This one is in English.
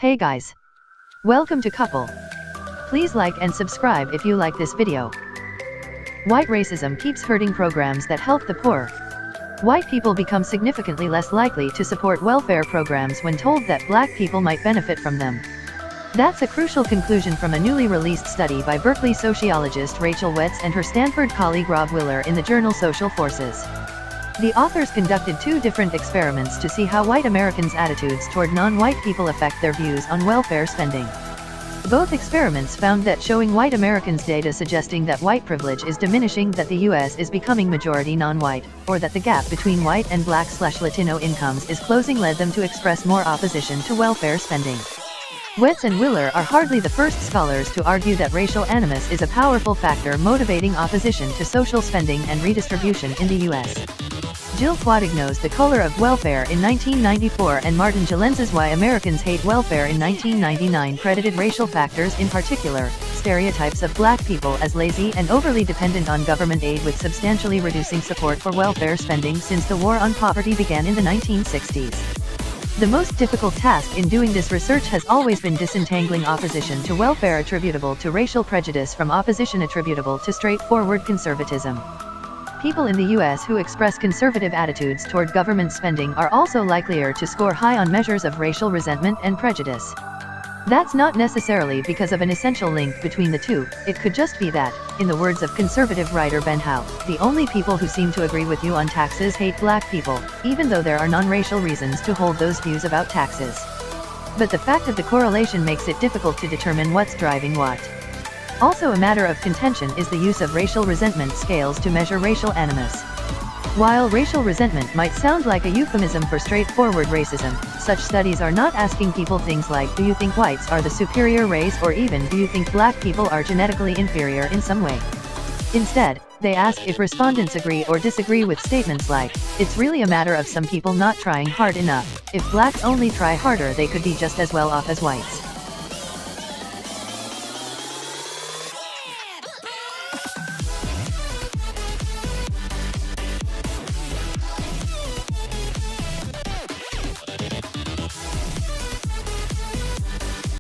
Hey guys. Welcome to Couple. Please like and subscribe if you like this video. White racism keeps hurting programs that help the poor. White people become significantly less likely to support welfare programs when told that black people might benefit from them. That's a crucial conclusion from a newly released study by Berkeley sociologist Rachel Wetz and her Stanford colleague Rob Willer in the journal Social Forces. The authors conducted two different experiments to see how white Americans' attitudes toward non-white people affect their views on welfare spending. Both experiments found that showing white Americans data suggesting that white privilege is diminishing, that the U.S. is becoming majority non-white, or that the gap between white and Black/Latino incomes is closing led them to express more opposition to welfare spending. Wetz and Willer are hardly the first scholars to argue that racial animus is a powerful factor motivating opposition to social spending and redistribution in the U.S. Jill Quadignon's The Color of Welfare in 1994 and Martin Gillenz's Why Americans Hate Welfare in 1999 credited racial factors, in particular, stereotypes of black people as lazy and overly dependent on government aid, with substantially reducing support for welfare spending since the war on poverty began in the 1960s. The most difficult task in doing this research has always been disentangling opposition to welfare attributable to racial prejudice from opposition attributable to straightforward conservatism. People in the U.S. who express conservative attitudes toward government spending are also likelier to score high on measures of racial resentment and prejudice. That's not necessarily because of an essential link between the two. It could just be that, in the words of conservative writer Ben Howe, the only people who seem to agree with you on taxes hate black people, even though there are non-racial reasons to hold those views about taxes. But the fact of the correlation makes it difficult to determine what's driving what. Also a matter of contention is the use of racial resentment scales to measure racial animus. While racial resentment might sound like a euphemism for straightforward racism, such studies are not asking people things like, do you think whites are the superior race, or even, do you think black people are genetically inferior in some way? Instead, they ask if respondents agree or disagree with statements like, it's really a matter of some people not trying hard enough. If blacks only try harder, they could be just as well off as whites.